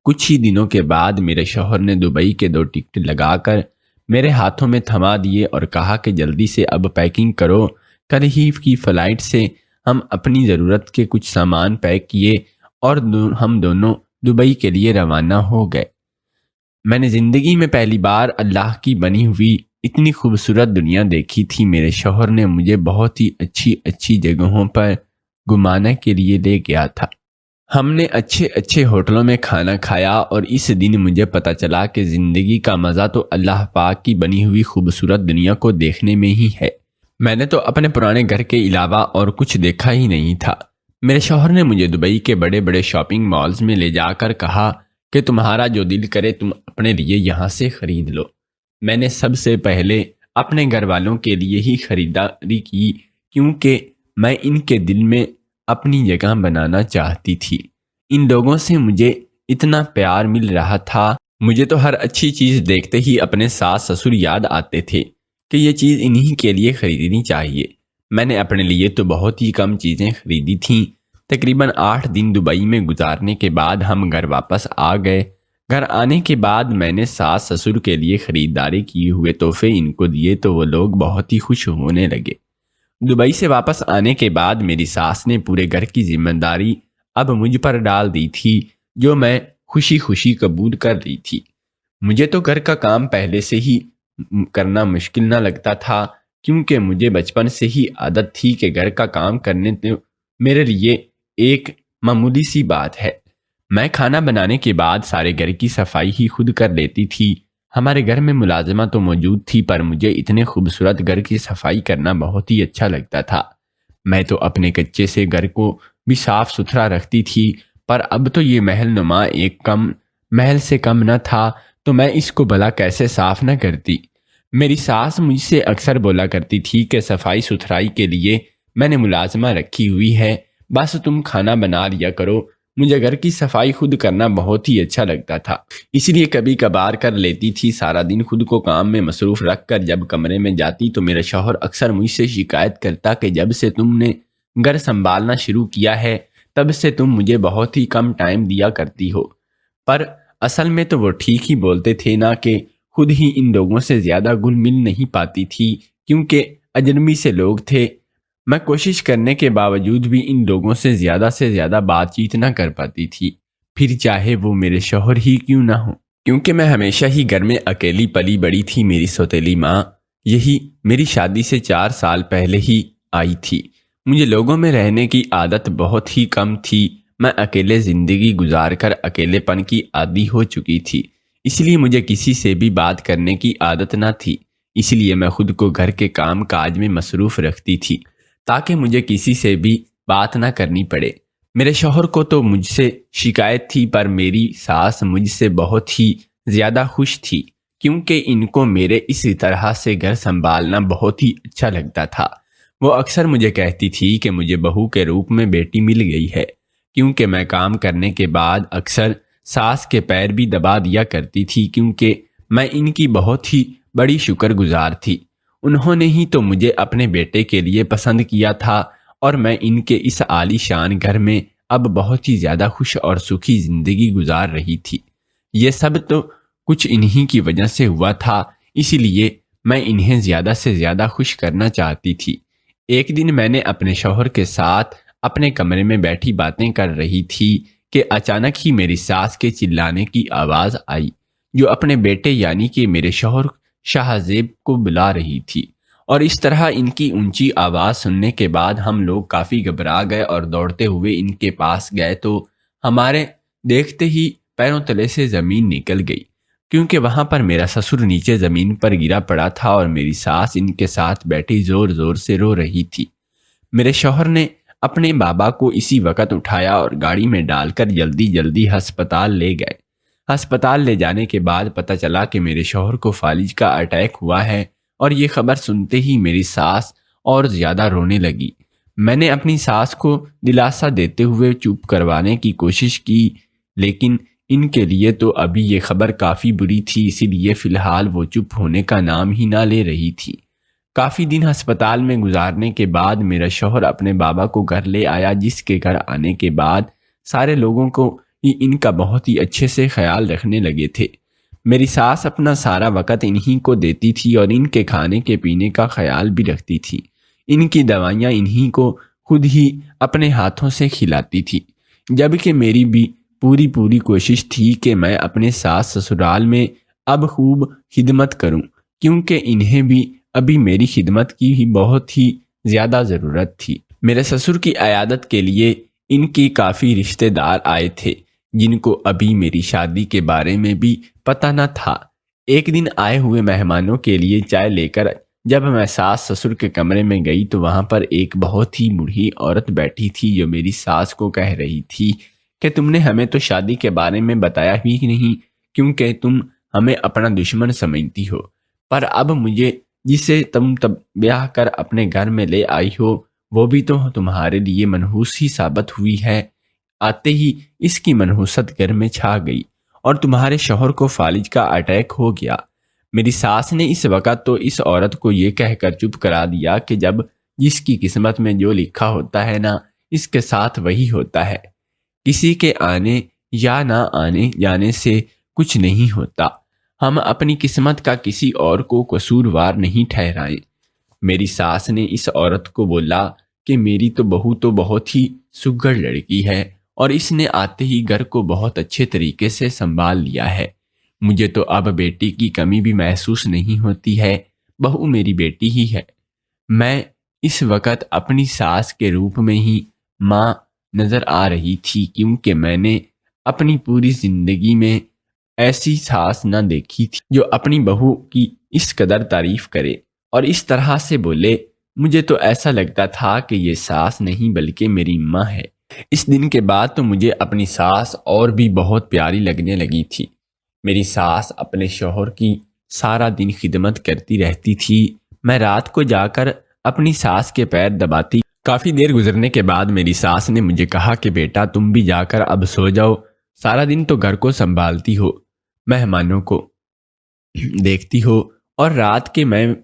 کچھ ہی دنوں کے بعد میرے شوہر نے دبئی کے 2 ٹکٹ لگا کر میرے ہاتھوں میں تھما دیے اور کہا کہ جلدی سے اب پیکنگ کرو، کل ہی کی فلائٹ سے ہم اپنی ضرورت کے کچھ سامان پیک کیے اور ہم دونوں دبئی کے لیے روانہ ہو گئے۔ میں نے زندگی میں پہلی بار اللہ کی بنی ہوئی اتنی خوبصورت دنیا دیکھی تھی۔ میرے شوہر نے مجھے بہت ہی اچھی جگہوں پر گھمانے کے لیے لے گیا تھا۔ ہم نے اچھے ہوٹلوں میں کھانا کھایا، اور اس دن مجھے پتہ چلا کہ زندگی کا مزہ تو اللہ پاک کی بنی ہوئی خوبصورت دنیا کو دیکھنے میں ہی ہے۔ میں نے تو اپنے پرانے گھر کے علاوہ اور کچھ دیکھا ہی نہیں تھا۔ میرے شوہر نے مجھے دبئی کے بڑے شاپنگ مالز میں لے جا کر کہا کہ تمہارا جو دل کرے تم اپنے لیے یہاں سے خرید لو۔ میں نے سب سے پہلے اپنے گھر والوں کے لیے ہی خریداری کی، کیونکہ میں ان کے دل میں اپنی جگہ بنانا چاہتی تھی۔ ان لوگوں سے مجھے اتنا پیار مل رہا تھا، مجھے تو ہر اچھی چیز دیکھتے ہی اپنے ساس سسر یاد آتے تھے کہ یہ چیز انہی کے لیے خریدنی چاہیے۔ میں نے اپنے لیے تو بہت ہی کم چیزیں خریدی تھیں۔ تقریباً 8 دن دبئی میں گزارنے کے بعد ہم گھر واپس آ گئے۔ گھر آنے کے بعد میں نے ساس سسر کے لیے خریداری کیے ہوئے تحفے ان کو دیے تو وہ لوگ بہت ہی خوش ہونے لگے۔ دبئی سے واپس آنے کے بعد میری ساس نے پورے گھر کی ذمہ داری اب مجھ پر ڈال دی تھی، جو میں خوشی خوشی قبول کر رہی تھی۔ مجھے تو گھر کا کام پہلے سے ہی کرنا مشکل نہ لگتا تھا، کیونکہ مجھے بچپن سے ہی عادت تھی کہ گھر کا کام کرنے تو میرے لیے ایک معمولی سی بات ہے۔ میں کھانا بنانے کے بعد سارے گھر کی صفائی ہی خود کر لیتی تھی۔ ہمارے گھر میں ملازمہ تو موجود تھی، پر مجھے اتنے خوبصورت گھر کی صفائی کرنا بہت ہی اچھا لگتا تھا۔ میں تو اپنے کچے سے گھر کو بھی صاف ستھرا رکھتی تھی، پر اب تو یہ محل نما ایک محل سے کم نہ تھا، تو میں اس کو بھلا کیسے صاف نہ کرتی۔ میری ساس مجھ سے اکثر بولا کرتی تھی کہ صفائی ستھرائی کے لیے میں نے ملازمہ رکھی ہوئی ہے، بس تم کھانا بنا لیا کرو۔ مجھے گھر کی صفائی خود کرنا بہت ہی اچھا لگتا تھا، اس لیے کبھی کبھار کر لیتی تھی۔ سارا دن خود کو کام میں مصروف رکھ کر جب کمرے میں جاتی تو میرا شوہر اکثر مجھ سے شکایت کرتا کہ جب سے تم نے گھر سنبھالنا شروع کیا ہے تب سے تم مجھے بہت ہی کم ٹائم دیا کرتی ہو۔ پر اصل میں تو وہ ٹھیک ہی بولتے تھے نا، کہ خود ہی ان لوگوں سے زیادہ گل مل نہیں پاتی تھی، کیونکہ اجنبی سے لوگ تھے۔ میں کوشش کرنے کے باوجود بھی ان لوگوں سے زیادہ بات چیت نہ کر پاتی تھی، پھر چاہے وہ میرے شوہر ہی کیوں نہ ہو، کیونکہ میں ہمیشہ ہی گھر میں اکیلی پلی بڑی تھی۔ میری سوتیلی ماں یہی میری شادی سے 4 سال پہلے ہی آئی تھی۔ مجھے لوگوں میں رہنے کی عادت بہت ہی کم تھی، میں اکیلے زندگی گزار کر اکیلے پن کی عادی ہو چکی تھی، اس لیے مجھے کسی سے بھی بات کرنے کی عادت نہ تھی۔ اس لیے میں خود کو گھر کے کام کاج میں مصروف رکھتی تھی تاکہ مجھے کسی سے بھی بات نہ کرنی پڑے۔ میرے شوہر کو تو مجھ سے شکایت تھی، پر میری ساس مجھ سے بہت ہی زیادہ خوش تھی، کیونکہ ان کو میرے اسی طرح سے گھر سنبھالنا بہت ہی اچھا لگتا تھا۔ وہ اکثر مجھے کہتی تھی کہ مجھے بہو کے روپ میں بیٹی مل گئی ہے، کیونکہ میں کام کرنے کے بعد اکثر ساس کے پیر بھی دبا دیا کرتی تھی، کیونکہ میں ان کی بہت ہی بڑی شکر گزار تھی۔ انہوں نے ہی تو مجھے اپنے بیٹے کے لیے پسند کیا تھا، اور میں ان کے اس عالی شان گھر میں اب بہت ہی زیادہ خوش اور سکھی زندگی گزار رہی تھی۔ یہ سب تو کچھ انہی کی وجہ سے ہوا تھا، اسی لیے میں انہیں زیادہ سے زیادہ خوش کرنا چاہتی تھی۔ ایک دن میں نے اپنے شوہر کے ساتھ اپنے کمرے میں بیٹھی باتیں کر رہی تھی کہ اچانک ہی میری ساس کے چلانے کی آواز آئی، جو اپنے بیٹے یعنی کہ میرے شوہر شاہ زیب کو بلا رہی تھی، اور اس طرح ان کی اونچی آواز سننے کے بعد ہم لوگ کافی گھبرا گئے اور دوڑتے ہوئے ان کے پاس گئے تو ہمارے دیکھتے ہی پیروں تلے سے زمین نکل گئی، کیونکہ وہاں پر میرا سسر نیچے زمین پر گرا پڑا تھا اور میری ساس ان کے ساتھ بیٹھی زور زور سے رو رہی تھی۔ میرے شوہر نے اپنے بابا کو اسی وقت اٹھایا اور گاڑی میں ڈال کر جلدی جلدی ہسپتال لے گئے۔ ہسپتال لے جانے کے بعد پتہ چلا کہ میرے شوہر کو فالج کا اٹیک ہوا ہے، اور یہ خبر سنتے ہی میری ساس اور زیادہ رونے لگی۔ میں نے اپنی ساس کو دلاسا دیتے ہوئے چپ کروانے کی کوشش کی، لیکن ان کے لیے تو ابھی یہ خبر کافی بری تھی، اسی لیے فی الحال وہ چپ ہونے کا نام ہی نہ لے رہی تھی۔ کافی دن ہسپتال میں گزارنے کے بعد میرا شوہر اپنے بابا کو گھر لے آیا، جس کے گھر آنے کے بعد سارے لوگوں کو ان کا بہت ہی اچھے سے خیال رکھنے لگے تھے۔ میری ساس اپنا سارا وقت انہی کو دیتی تھی اور ان کے کھانے کے پینے کا خیال بھی رکھتی تھی۔ ان کی دوائیاں انہی کو خود ہی اپنے ہاتھوں سے کھلاتی تھی، جبکہ میری بھی پوری کوشش تھی کہ میں اپنے ساس سسرال میں اب خوب خدمت کروں، کیونکہ انہیں بھی ابھی میری خدمت کی ہی بہت ہی زیادہ ضرورت تھی۔ میرے سسر کی عیادت کے لیے ان کی کافی رشتہ دار آئے تھے، جن کو ابھی میری شادی کے بارے میں بھی پتہ نہ تھا۔ ایک دن آئے ہوئے مہمانوں کے لیے چائے لے کر جب میں ساس سسر کے کمرے میں گئی تو وہاں پر ایک بہت ہی بوڑھی عورت بیٹھی تھی، جو میری ساس کو کہہ رہی تھی کہ تم نے ہمیں تو شادی کے بارے میں بتایا ہی نہیں، کیونکہ تم ہمیں اپنا دشمن سمجھتی ہو، پر اب مجھے جسے تم تب بیاہ کر اپنے گھر میں لے آئی ہو وہ بھی تو تمہارے لیے منحوس ہی ثابت ہوئی ہے۔ آتے ہی اس کی منحوست گھر میں چھا گئی اور تمہارے شوہر کو فالج کا اٹیک ہو گیا۔ میری ساس نے اس وقت تو اس عورت کو یہ کہہ کر چپ کرا دیا کہ جب جس کی قسمت میں جو لکھا ہوتا ہے نا، اس کے ساتھ وہی ہوتا ہے، کسی کے آنے یا نہ آنے جانے سے کچھ نہیں ہوتا۔ ہم اپنی قسمت کا کسی اور کو قصوروار نہیں ٹھہرائیں۔ میری ساس نے اس عورت کو بولا کہ میری تو بہو تو بہت ہی سگڑ لڑکی ہے اور اس نے آتے ہی گھر کو بہت اچھے طریقے سے سنبھال لیا ہے۔ مجھے تو اب بیٹی کی کمی بھی محسوس نہیں ہوتی ہے، بہو میری بیٹی ہی ہے۔ میں اس وقت اپنی ساس کے روپ میں ہی ماں نظر آ رہی تھی، کیونکہ میں نے اپنی پوری زندگی میں ایسی ساس نہ دیکھی تھی جو اپنی بہو کی اس قدر تعریف کرے اور اس طرح سے بولے۔ مجھے تو ایسا لگتا تھا کہ یہ ساس نہیں بلکہ میری ماں ہے۔ اس دن کے بعد تو مجھے اپنی ساس اور بھی بہت پیاری لگنے لگی تھی۔ میری ساس اپنے شوہر کی سارا دن خدمت کرتی رہتی تھی۔ میں رات کو جا کر اپنی ساس کے پیر دباتی۔ کافی دیر گزرنے کے بعد میری ساس نے مجھے کہا کہ بیٹا تم بھی جا کر اب سو جاؤ، سارا دن تو گھر کو سنبھالتی ہو، مہمانوں کو دیکھتی ہو اور رات کے میں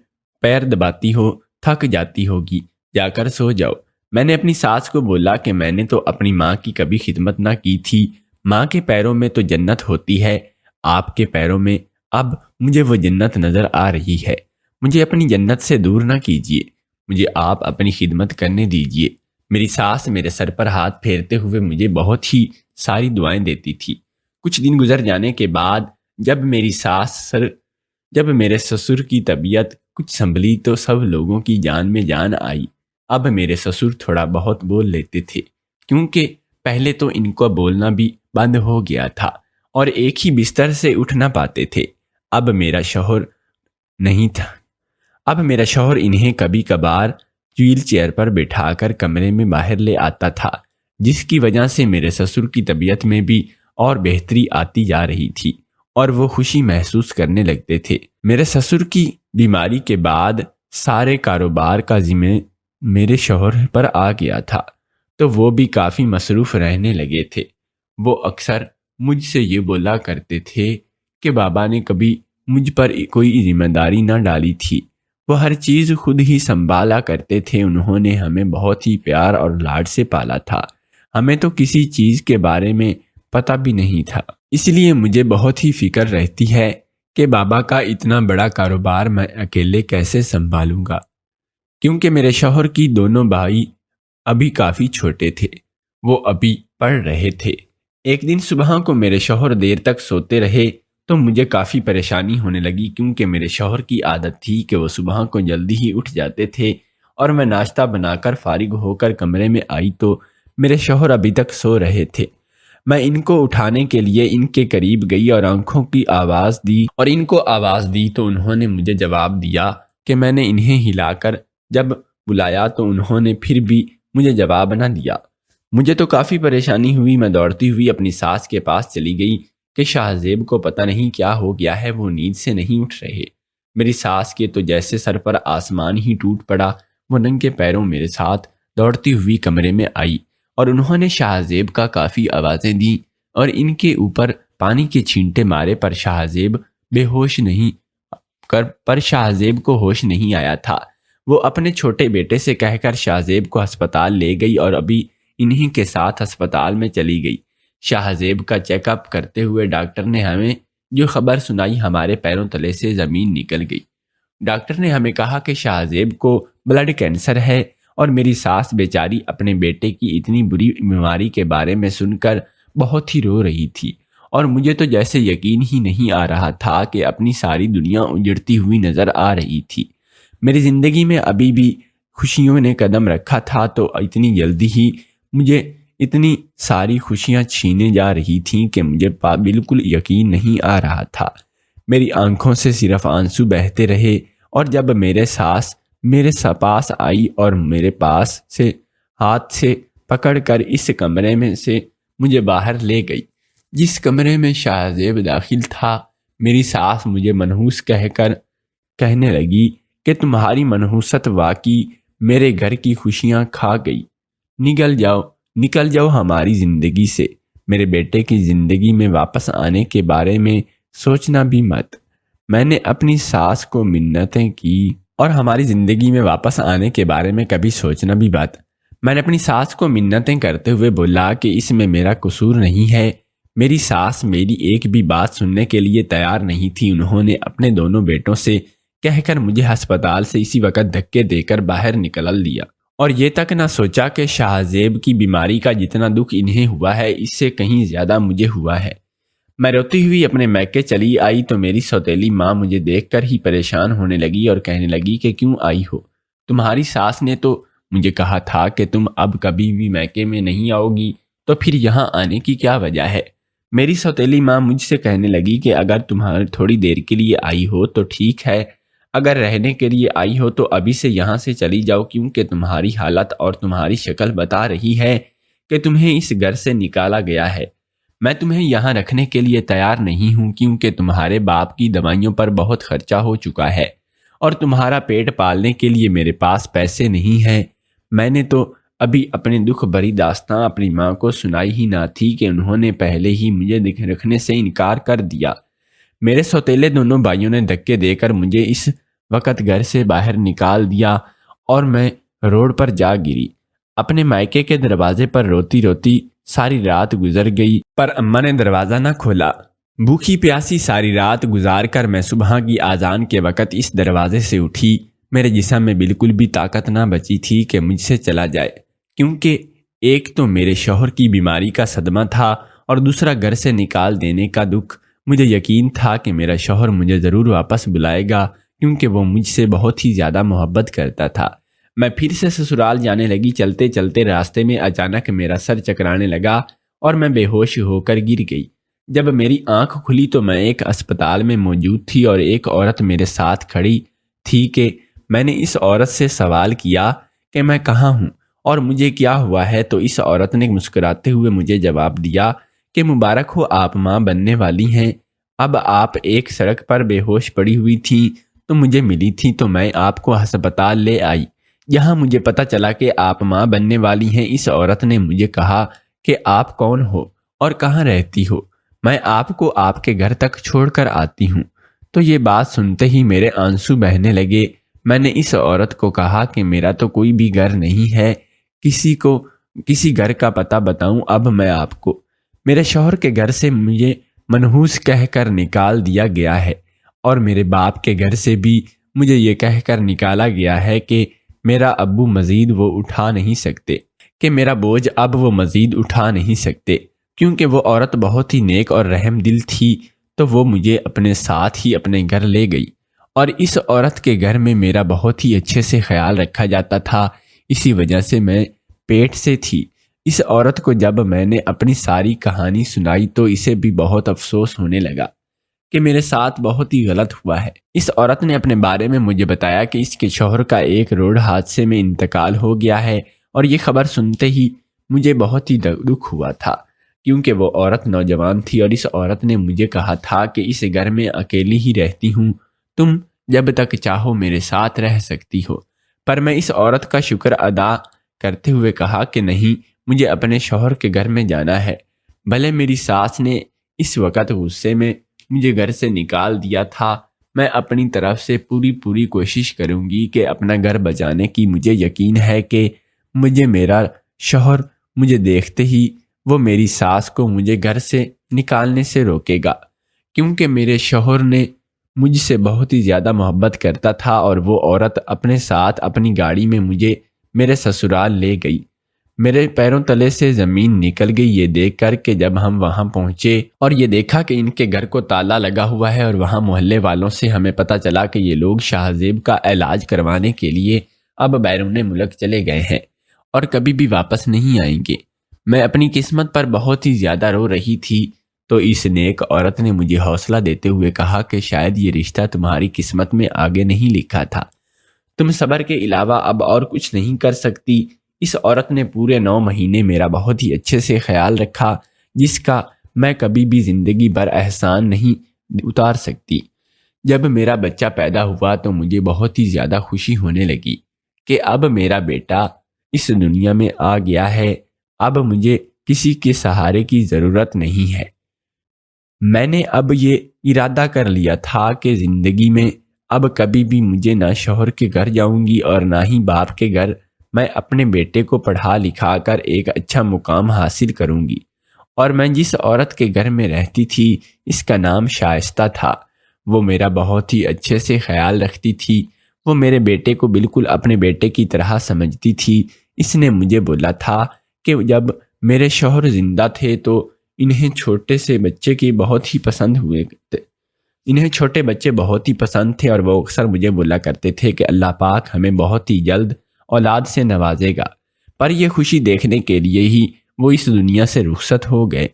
پیر دباتی ہو، تھک جاتی ہوگی، جا کر سو جاؤ۔ میں نے اپنی ساس کو بولا کہ میں نے تو اپنی ماں کی کبھی خدمت نہ کی تھی، ماں کے پیروں میں تو جنت ہوتی ہے، آپ کے پیروں میں اب مجھے وہ جنت نظر آ رہی ہے، مجھے اپنی جنت سے دور نہ کیجیے، مجھے آپ اپنی خدمت کرنے دیجیے۔ میری ساس میرے سر پر ہاتھ پھیرتے ہوئے مجھے بہت ہی ساری دعائیں دیتی تھی۔ کچھ دن گزر جانے کے بعد جب میرے سسر کی طبیعت کچھ سنبھلی تو سب لوگوں کی جان میں جان آئی۔ اب میرے سسر تھوڑا بہت بول لیتے تھے، کیونکہ پہلے تو ان کو بولنا بھی بند ہو گیا تھا اور ایک ہی بستر سے اٹھ نہ پاتے تھے۔ اب میرا شوہر انہیں کبھی کبھار ویل چیئر پر بٹھا کر کمرے میں باہر لے آتا تھا، جس کی وجہ سے میرے سسر کی طبیعت میں بھی اور بہتری آتی جا رہی تھی اور وہ خوشی محسوس کرنے لگتے تھے۔ میرے سسر کی بیماری کے بعد سارے کاروبار کا ذمہ میرے شوہر پر آ گیا تھا، تو وہ بھی کافی مصروف رہنے لگے تھے۔ وہ اکثر مجھ سے یہ بولا کرتے تھے کہ بابا نے کبھی مجھ پر کوئی ذمہ داری نہ ڈالی تھی، وہ ہر چیز خود ہی سنبھالا کرتے تھے، انہوں نے ہمیں بہت ہی پیار اور لاڈ سے پالا تھا، ہمیں تو کسی چیز کے بارے میں پتہ بھی نہیں تھا، اس لیے مجھے بہت ہی فکر رہتی ہے کہ بابا کا اتنا بڑا کاروبار میں اکیلے کیسے سنبھالوں گا، کیونکہ میرے شوہر کی دونوں بھائی ابھی کافی چھوٹے تھے، وہ ابھی پڑھ رہے تھے۔ ایک دن صبح کو میرے شوہر دیر تک سوتے رہے تو مجھے کافی پریشانی ہونے لگی، کیونکہ میرے شوہر کی عادت تھی کہ وہ صبح کو جلدی ہی اٹھ جاتے تھے اور میں ناشتہ بنا کر فارغ ہو کر کمرے میں آئی تو میرے شوہر ابھی تک سو رہے تھے۔ میں ان کو اٹھانے کے لیے ان کے قریب گئی اور ان کو آواز دی تو انہوں نے مجھے جواب دیا کہ میں نے انہیں ہلا کر جب بلایا تو انہوں نے پھر بھی مجھے جواب نہ دیا۔ مجھے تو کافی پریشانی ہوئی، میں دوڑتی ہوئی اپنی ساس کے پاس چلی گئی کہ شاہ زیب کو پتہ نہیں کیا ہو گیا ہے، وہ نیند سے نہیں اٹھ رہے۔ میری ساس کے تو جیسے سر پر آسمان ہی ٹوٹ پڑا، وہ ننگے پیروں میرے ساتھ دوڑتی ہوئی کمرے میں آئی اور انہوں نے شاہ زیب کا کافی آوازیں دیں اور ان کے اوپر پانی کے چھینٹے مارے پر شاہ زیب کو ہوش نہیں آیا تھا۔ وہ اپنے چھوٹے بیٹے سے کہہ کر شاہ زیب کو ہسپتال لے گئی اور ابھی انہی کے ساتھ ہسپتال میں چلی گئی۔ شاہ زیب کا چیک اپ کرتے ہوئے ڈاکٹر نے ہمیں جو خبر سنائی، ہمارے پیروں تلے سے زمین نکل گئی۔ ڈاکٹر نے ہمیں کہا کہ شاہ زیب کو بلڈ کینسر ہے اور میری ساس بیچاری اپنے بیٹے کی اتنی بری بیماری کے بارے میں سن کر بہت ہی رو رہی تھی اور مجھے تو جیسے یقین ہی نہیں آ رہا تھا کہ اپنی ساری دنیا اجڑتی ہوئی نظر آ رہی تھی۔ میری زندگی میں ابھی بھی خوشیوں نے قدم رکھا تھا تو اتنی جلدی ہی مجھے اتنی ساری خوشیاں چھینے جا رہی تھیں کہ مجھے بالکل یقین نہیں آ رہا تھا۔ میری آنکھوں سے صرف آنسو بہتے رہے اور جب میرے ساس میرے پاس آئی اور میرے پاس سے ہاتھ سے پکڑ کر اس کمرے میں سے مجھے باہر لے گئی جس کمرے میں شاہ زیب داخل تھا، میری ساس مجھے منحوس کہنے لگی کہ تمہاری منحوست واقعی میرے گھر کی خوشیاں کھا گئی، نگل جاؤ، نکل جاؤ ہماری زندگی سے، میرے بیٹے کی زندگی میں واپس آنے کے بارے میں سوچنا بھی مت۔ میں نے اپنی ساس کو منتیں کی اور ہماری زندگی میں واپس آنے کے بارے میں کبھی سوچنا بھی مت۔ میں نے اپنی ساس کو منتیں کرتے ہوئے بولا کہ اس میں میرا قصور نہیں ہے۔ میری ساس میری ایک بھی بات سننے کے لیے تیار نہیں تھی۔ انہوں نے اپنے دونوں بیٹوں سے کہہ کر مجھے ہسپتال سے اسی وقت دھکے دے کر باہر نکال دیا، اور یہ تک نہ سوچا کہ شاہ زیب کی بیماری کا جتنا دکھ انہیں ہوا ہے اس سے کہیں زیادہ مجھے ہوا ہے۔ میں روتی ہوئی اپنے میکے چلی آئی تو میری سوتیلی ماں مجھے دیکھ کر ہی پریشان ہونے لگی اور کہنے لگی کہ کیوں آئی ہو؟ تمہاری ساس نے تو مجھے کہا تھا کہ تم اب کبھی بھی میکے میں نہیں آؤ گی، تو پھر یہاں آنے کی کیا وجہ ہے؟ میری سوتیلی ماں مجھ سے کہنے لگی کہ اگر تمہاری تھوڑی دیر کے لیے آئی ہو تو ٹھیک ہے، اگر رہنے کے لیے آئی ہو تو ابھی سے یہاں سے چلی جاؤ، کیونکہ تمہاری حالت اور تمہاری شکل بتا رہی ہے کہ تمہیں اس گھر سے نکالا گیا ہے۔ میں تمہیں یہاں رکھنے کے لیے تیار نہیں ہوں، کیونکہ تمہارے باپ کی دوائیوں پر بہت خرچہ ہو چکا ہے اور تمہارا پیٹ پالنے کے لیے میرے پاس پیسے نہیں ہیں۔ میں نے تو ابھی اپنے دکھ بھری داستان اپنی ماں کو سنائی ہی نہ تھی کہ انہوں نے پہلے ہی مجھے رکھنے سے انکار کر دیا۔ میرے سوتیلے دونوں بھائیوں نے دھکے دے کر مجھے اس وقت گھر سے باہر نکال دیا اور میں روڈ پر جا گری۔ اپنے مائکے کے دروازے پر روتی روتی ساری رات گزر گئی، پر اماں نے دروازہ نہ کھولا۔ بھوکی پیاسی ساری رات گزار کر میں صبح کی اذان کے وقت اس دروازے سے اٹھی۔ میرے جسم میں بالکل بھی طاقت نہ بچی تھی کہ مجھ سے چلا جائے، کیونکہ ایک تو میرے شوہر کی بیماری کا صدمہ تھا اور دوسرا گھر سے نکال دینے کا دکھ۔ مجھے یقین تھا کہ میرا شوہر مجھے ضرور واپس بلائے گا، کیونکہ وہ مجھ سے بہت ہی زیادہ محبت کرتا تھا۔ میں پھر سے سسرال جانے لگی۔ چلتے چلتے راستے میں اچانک میرا سر چکرانے لگا اور میں بے ہوش ہو کر گر گئی۔ جب میری آنکھ کھلی تو میں ایک اسپتال میں موجود تھی اور ایک عورت میرے ساتھ کھڑی تھی کہ میں نے اس عورت سے سوال کیا کہ میں کہاں ہوں اور مجھے کیا ہوا ہے، تو اس عورت نے مسکراتے ہوئے مجھے جواب دیا کہ مبارک ہو، آپ ماں بننے والی ہیں۔ اب آپ ایک سڑک پر بے ہوش پڑی ہوئی تھیں تو مجھے ملی تھی، تو میں آپ کو ہسپتال لے آئی۔ یہاں مجھے پتہ چلا کہ آپ ماں بننے والی ہیں۔ اس عورت نے مجھے کہا کہ آپ کون ہو اور کہاں رہتی ہو، میں آپ کو آپ کے گھر تک چھوڑ کر آتی ہوں۔ تو یہ بات سنتے ہی میرے آنسو بہنے لگے۔ میں نے اس عورت کو کہا کہ میرا تو کوئی بھی گھر نہیں ہے، کسی گھر کا پتہ بتاؤں اب میں آپ کو؟ میرے شوہر کے گھر سے مجھے منحوس کہہ کر نکال دیا گیا ہے، اور میرے باپ کے گھر سے بھی مجھے یہ کہہ کر نکالا گیا ہے کہ میرا ابو مزید وہ اٹھا نہیں سکتے، کہ میرا بوجھ اب وہ مزید اٹھا نہیں سکتے، کیونکہ وہ عورت بہت ہی نیک اور رحم دل تھی، تو وہ مجھے اپنے ساتھ ہی اپنے گھر لے گئی، اور اس عورت کے گھر میں میرا بہت ہی اچھے سے خیال رکھا جاتا تھا، اسی وجہ سے میں پیٹ سے تھی۔ اس عورت کو جب میں نے اپنی ساری کہانی سنائی تو اسے بھی بہت افسوس ہونے لگا کہ میرے ساتھ بہت ہی غلط ہوا ہے۔ اس عورت نے اپنے بارے میں مجھے بتایا کہ اس کے شوہر کا ایک روڈ حادثے میں انتقال ہو گیا ہے، اور یہ خبر سنتے ہی مجھے بہت ہی دکھ ہوا تھا، کیونکہ وہ عورت نوجوان تھی، اور اس عورت نے مجھے کہا تھا کہ اس گھر میں اکیلی ہی رہتی ہوں، تم جب تک چاہو میرے ساتھ رہ سکتی ہو۔ پر میں اس عورت کا شکر ادا کرتے ہوئے کہا کہ نہیں، مجھے اپنے شوہر کے گھر میں جانا ہے۔ بھلے میری ساس نے اس وقت غصے میں مجھے گھر سے نکال دیا تھا، میں اپنی طرف سے پوری کوشش کروں گی کہ اپنا گھر بچانے کی۔ مجھے یقین ہے کہ میرا شوہر مجھے دیکھتے ہی وہ میری ساس کو مجھے گھر سے نکالنے سے روکے گا، کیونکہ میرے شوہر نے مجھ سے بہت ہی زیادہ محبت کرتا تھا، اور وہ عورت اپنے ساتھ اپنی گاڑی میں مجھے میرے سسرال لے گئی۔ میرے پیروں تلے سے زمین نکل گئی یہ دیکھ کر کہ جب ہم وہاں پہنچے اور یہ دیکھا کہ ان کے گھر کو تالا لگا ہوا ہے، اور وہاں محلے والوں سے ہمیں پتہ چلا کہ یہ لوگ شاہ زیب کا علاج کروانے کے لیے اب بیرون ملک چلے گئے ہیں اور کبھی بھی واپس نہیں آئیں گے۔ میں اپنی قسمت پر بہت ہی زیادہ رو رہی تھی، تو اس نیک عورت نے مجھے حوصلہ دیتے ہوئے کہا کہ شاید یہ رشتہ تمہاری قسمت میں آگے نہیں لکھا تھا، تم صبر کے علاوہ اب اور کچھ نہیں کر سکتی۔ اس عورت نے پورے 9 مہینے میرا بہت ہی اچھے سے خیال رکھا، جس کا میں کبھی بھی زندگی بھر احسان نہیں اتار سکتی۔ جب میرا بچہ پیدا ہوا تو مجھے بہت ہی زیادہ خوشی ہونے لگی کہ اب میرا بیٹا اس دنیا میں آ گیا ہے، اب مجھے کسی کے سہارے کی ضرورت نہیں ہے۔ میں نے اب یہ ارادہ کر لیا تھا کہ زندگی میں اب کبھی بھی مجھے نہ شوہر کے گھر جاؤں گی اور نہ ہی باپ کے گھر۔ میں اپنے بیٹے کو پڑھا لکھا کر ایک اچھا مقام حاصل کروں گی، اور میں جس عورت کے گھر میں رہتی تھی اس کا نام شائستہ تھا، وہ میرا بہت ہی اچھے سے خیال رکھتی تھی۔ وہ میرے بیٹے کو بالکل اپنے بیٹے کی طرح سمجھتی تھی۔ اس نے مجھے بولا تھا کہ جب میرے شوہر زندہ تھے تو انہیں چھوٹے بچے بہت ہی پسند تھے، اور وہ اکثر مجھے بولا کرتے تھے کہ اللہ پاک ہمیں بہت ہی جلد اولاد سے نوازے گا، پر یہ خوشی دیکھنے کے لیے ہی وہ اس دنیا سے رخصت ہو گئے۔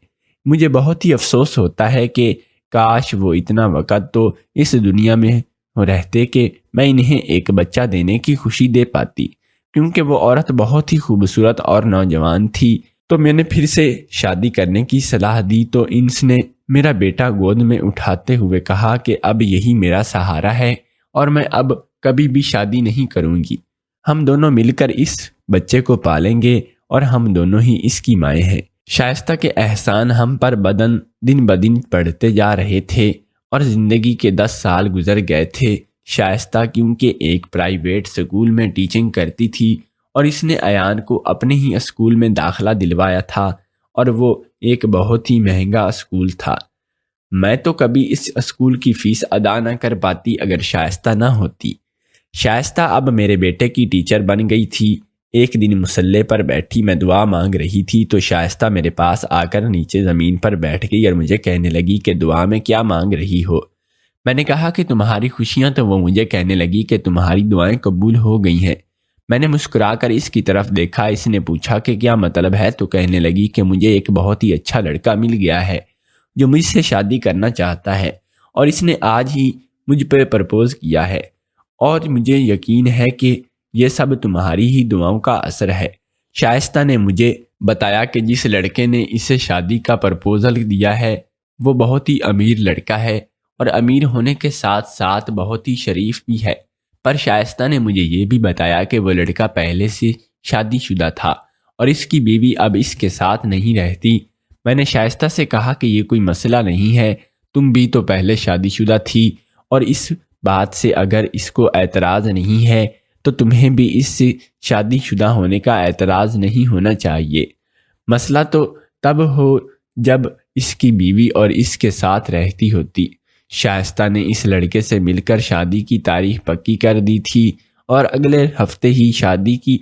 مجھے بہت ہی افسوس ہوتا ہے کہ کاش وہ اتنا وقت تو اس دنیا میں رہتے کہ میں انہیں ایک بچہ دینے کی خوشی دے پاتی، کیونکہ وہ عورت بہت ہی خوبصورت اور نوجوان تھی۔ تو میں نے پھر سے شادی کرنے کی صلاح دی تو انس نے میرا بیٹا گود میں اٹھاتے ہوئے کہا کہ اب یہی میرا سہارا ہے اور میں اب کبھی بھی شادی نہیں کروں گی۔ ہم دونوں مل کر اس بچے کو پالیں گے اور ہم دونوں ہی اس کی مائیں ہیں۔ شائستہ کے احسان ہم پر دن بدن بڑھتے جا رہے تھے اور زندگی کے 10 سال گزر گئے تھے۔ شائستہ کیونکہ ایک پرائیویٹ اسکول میں ٹیچنگ کرتی تھی اور اس نے ایان کو اپنے ہی اسکول میں داخلہ دلوایا تھا، اور وہ ایک بہت ہی مہنگا اسکول تھا۔ میں تو کبھی اس اسکول کی فیس ادا نہ کر پاتی اگر شائستہ نہ ہوتی۔ شائستہ اب میرے بیٹے کی ٹیچر بن گئی تھی۔ ایک دن مصلے پر بیٹھی میں دعا مانگ رہی تھی تو شائستہ میرے پاس آ کر نیچے زمین پر بیٹھ گئی اور مجھے کہنے لگی کہ دعا میں کیا مانگ رہی ہو؟ میں نے کہا کہ تمہاری خوشیاں، تو وہ مجھے کہنے لگی کہ تمہاری دعائیں قبول ہو گئی ہیں۔ میں نے مسکرا کر اس کی طرف دیکھا۔ اس نے پوچھا کہ کیا مطلب ہے؟ تو کہنے لگی کہ مجھے ایک بہت ہی اچھا لڑکا مل گیا ہے جو مجھ سے شادی کرنا چاہتا ہے، اور اس نے آج ہی مجھ پہ پرپوز کیا ہے، اور مجھے یقین ہے کہ یہ سب تمہاری ہی دعاؤں کا اثر ہے۔ شائستہ نے مجھے بتایا کہ جس لڑکے نے اسے شادی کا پرپوزل دیا ہے وہ بہت ہی امیر لڑکا ہے، اور امیر ہونے کے ساتھ ساتھ بہت ہی شریف بھی ہے۔ پر شائستہ نے مجھے یہ بھی بتایا کہ وہ لڑکا پہلے سے شادی شدہ تھا اور اس کی بیوی اب اس کے ساتھ نہیں رہتی۔ میں نے شائستہ سے کہا کہ یہ کوئی مسئلہ نہیں ہے، تم بھی تو پہلے شادی شدہ تھی، اور اس بات سے اگر اس کو اعتراض نہیں ہے تو تمہیں بھی اس سے شادی شدہ ہونے کا اعتراض نہیں ہونا چاہیے۔ مسئلہ تو تب ہو جب اس کی بیوی اور اس کے ساتھ رہتی ہوتی۔ شائستہ نے اس لڑکے سے مل کر شادی کی تاریخ پکی کر دی تھی اور اگلے ہفتے ہی شادی کی۔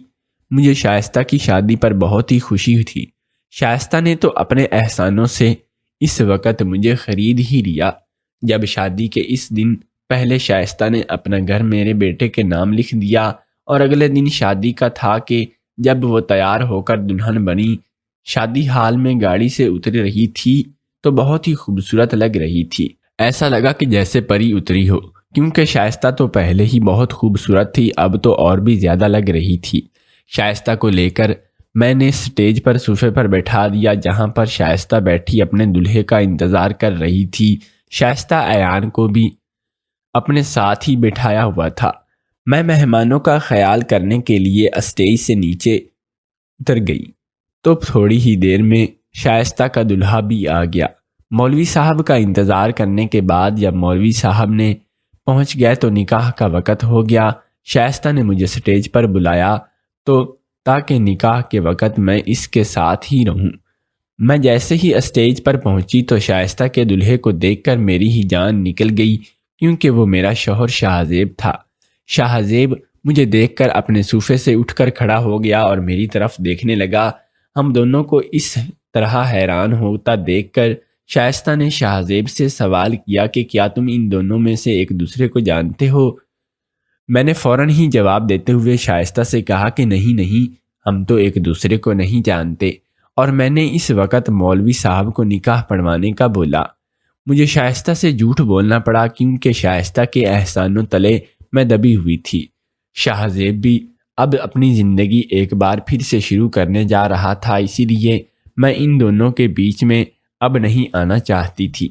مجھے شائستہ کی شادی پر بہت ہی خوشی تھی۔ شائستہ نے تو اپنے احسانوں سے اس وقت مجھے خرید ہی لیا۔ جب شادی کے اس دن پہلے شائستہ نے اپنا گھر میرے بیٹے کے نام لکھ دیا، اور اگلے دن شادی کا تھا کہ جب وہ تیار ہو کر دلہن بنی، شادی ہال میں گاڑی سے اتر رہی تھی تو بہت ہی خوبصورت لگ رہی تھی۔ ایسا لگا کہ جیسے پری اتری ہو، کیونکہ شائستہ تو پہلے ہی بہت خوبصورت تھی، اب تو اور بھی زیادہ لگ رہی تھی۔ شائستہ کو لے کر میں نے اسٹیج پر صوفے پر بیٹھا دیا جہاں پر شائستہ بیٹھی اپنے دلہے کا انتظار کر رہی تھی۔ شائستہ ایان کو بھی اپنے ساتھ ہی بٹھایا ہوا تھا۔ میں مہمانوں کا خیال کرنے کے لیے اسٹیج سے نیچے اتر گئی تو تھوڑی ہی دیر میں شائستہ کا دلہا بھی آ گیا۔ مولوی صاحب کا انتظار کرنے کے بعد جب مولوی صاحب نے پہنچ گئے تو نکاح کا وقت ہو گیا۔ شائستہ نے مجھے اسٹیج پر بلایا تو تاکہ نکاح کے وقت میں اس کے ساتھ ہی رہوں۔ میں جیسے ہی اسٹیج پر پہنچی تو شائستہ کے دلہے کو دیکھ کر میری ہی جان نکل گئی، کیونکہ وہ میرا شوہر شاہ زیب تھا۔ شاہ زیب مجھے دیکھ کر اپنے صوفے سے اٹھ کر کھڑا ہو گیا اور میری طرف دیکھنے لگا۔ ہم دونوں کو اس طرح حیران ہوتا دیکھ کر شائستہ نے شاہ زیب سے سوال کیا کہ کیا تم ان دونوں میں سے ایک دوسرے کو جانتے ہو؟ میں نے فوراً ہی جواب دیتے ہوئے شائستہ سے کہا کہ نہیں، ہم تو ایک دوسرے کو نہیں جانتے، اور میں نے اس وقت مولوی صاحب کو نکاح پڑھوانے کا بولا۔ مجھے شائستہ سے جھوٹ بولنا پڑا کیونکہ شائستہ کے احسانوں تلے میں دبی ہوئی تھی۔ شاہ زیب بھی اب اپنی زندگی ایک بار پھر سے شروع کرنے جا رہا تھا، اسی لیے میں ان دونوں کے بیچ میں اب نہیں آنا چاہتی تھی۔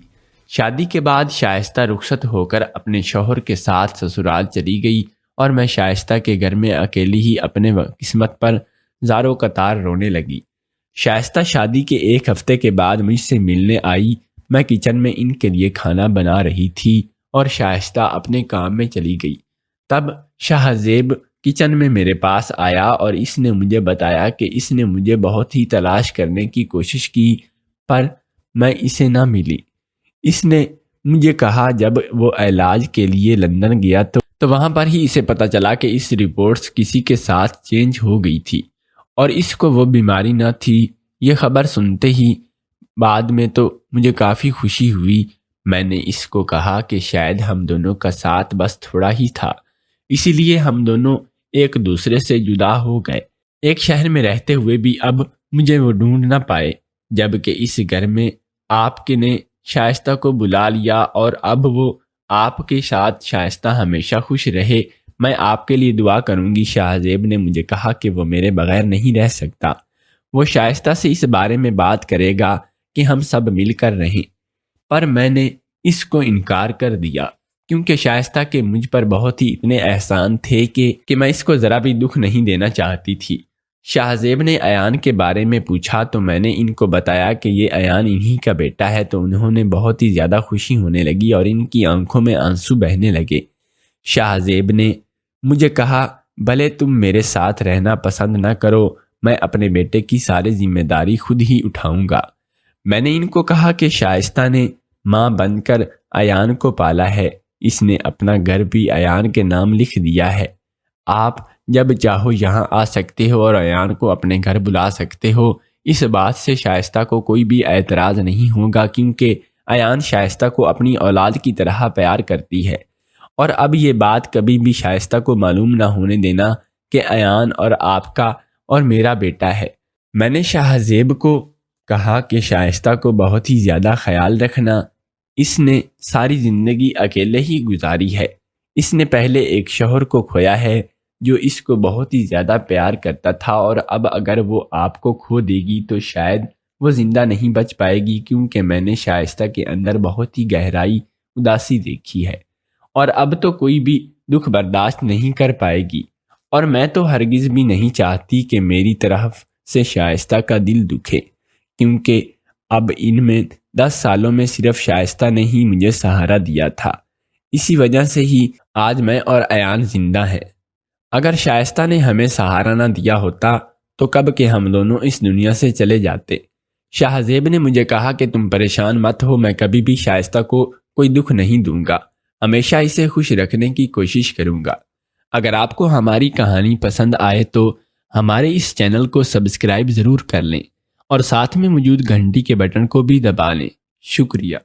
شادی کے بعد شائستہ رخصت ہو کر اپنے شوہر کے ساتھ سسرال چلی گئی اور میں شائستہ کے گھر میں اکیلی ہی اپنے قسمت پر زارو قطار رونے لگی۔ شائستہ شادی کے ایک ہفتے کے بعد مجھ سے ملنے آئی۔ میں کچن میں ان کے لیے کھانا بنا رہی تھی اور شائستہ اپنے کام میں چلی گئی۔ تب شاہ زیب کچن میں میرے پاس آیا اور اس نے مجھے بتایا کہ اس نے مجھے بہت ہی تلاش کرنے کی کوشش کی پر میں اسے نہ ملی۔ اس نے مجھے کہا جب وہ علاج کے لیے لندن گیا تو وہاں پر ہی اسے پتہ چلا کہ اس رپورٹس کسی کے ساتھ چینج ہو گئی تھی اور اس کو وہ بیماری نہ تھی۔ یہ خبر سنتے ہی بعد میں تو مجھے کافی خوشی ہوئی۔ میں نے اس کو کہا کہ شاید ہم دونوں کا ساتھ بس تھوڑا ہی تھا، اسی لیے ہم دونوں ایک دوسرے سے جدا ہو گئے۔ ایک شہر میں رہتے ہوئے بھی اب مجھے وہ ڈھونڈ نہ پائے، جبکہ اس گھر میں آپ کے نے شائستہ کو بلا لیا اور اب وہ آپ کے ساتھ شائستہ ہمیشہ خوش رہے۔ میں آپ کے لیے دعا کروں گی۔ شاہ زیب نے مجھے کہا کہ وہ میرے بغیر نہیں رہ سکتا۔ وہ شائستہ سے اس بارے میں بات کرے گا کہ ہم سب مل کر رہیں، پر میں نے اس کو انکار کر دیا کیونکہ شائستہ کے مجھ پر بہت ہی اتنے احسان تھے کہ میں اس کو ذرا بھی دکھ نہیں دینا چاہتی تھی۔ شاہ زیب نے ایان کے بارے میں پوچھا تو میں نے ان کو بتایا کہ یہ ایان انہی کا بیٹا ہے، تو انہوں نے بہت ہی زیادہ خوشی ہونے لگی اور ان کی آنکھوں میں آنسو بہنے لگے۔ شاہ زیب نے مجھے کہا بھلے تم میرے ساتھ رہنا پسند نہ کرو، میں اپنے بیٹے کی ساری ذمہ داری خود ہی اٹھاؤں گا۔ میں نے ان کو کہا کہ شائستہ نے ماں بن کر ایان کو پالا ہے، اس نے اپنا گھر بھی ایان کے نام لکھ دیا ہے۔ آپ جب چاہو یہاں آ سکتے ہو اور ایان کو اپنے گھر بلا سکتے ہو۔ اس بات سے شائستہ کو کوئی بھی اعتراض نہیں ہوگا کیونکہ ایان شائستہ کو اپنی اولاد کی طرح پیار کرتی ہے، اور اب یہ بات کبھی بھی شائستہ کو معلوم نہ ہونے دینا کہ ایان اور آپ کا اور میرا بیٹا ہے۔ میں نے شاہ زیب کو کہا کہ شائستہ کو بہت ہی زیادہ خیال رکھنا، اس نے ساری زندگی اکیلے ہی گزاری ہے۔ اس نے پہلے ایک شوہر کو کھویا ہے جو اس کو بہت ہی زیادہ پیار کرتا تھا، اور اب اگر وہ آپ کو کھو دے گی تو شاید وہ زندہ نہیں بچ پائے گی، کیونکہ میں نے شائستہ کے اندر بہت ہی گہرائی اداسی دیکھی ہے اور اب تو کوئی بھی دکھ برداشت نہیں کر پائے گی، اور میں تو ہرگز بھی نہیں چاہتی کہ میری طرف سے شائستہ کا دل دکھے، کیونکہ اب ان میں 10 سالوں میں صرف شائستہ نے ہی مجھے سہارا دیا تھا۔ اسی وجہ سے ہی آج میں اور ایان زندہ ہیں۔ اگر شائستہ نے ہمیں سہارا نہ دیا ہوتا تو کب کہ ہم دونوں اس دنیا سے چلے جاتے۔ شاہ زیب نے مجھے کہا کہ تم پریشان مت ہو، میں کبھی بھی شائستہ کو کوئی دکھ نہیں دوں گا، ہمیشہ اسے خوش رکھنے کی کوشش کروں گا۔ اگر آپ کو ہماری کہانی پسند آئے تو ہمارے اس چینل کو سبسکرائب ضرور کر لیں اور ساتھ میں موجود گھنٹی کے بٹن کو بھی دبا لیں۔ شکریہ۔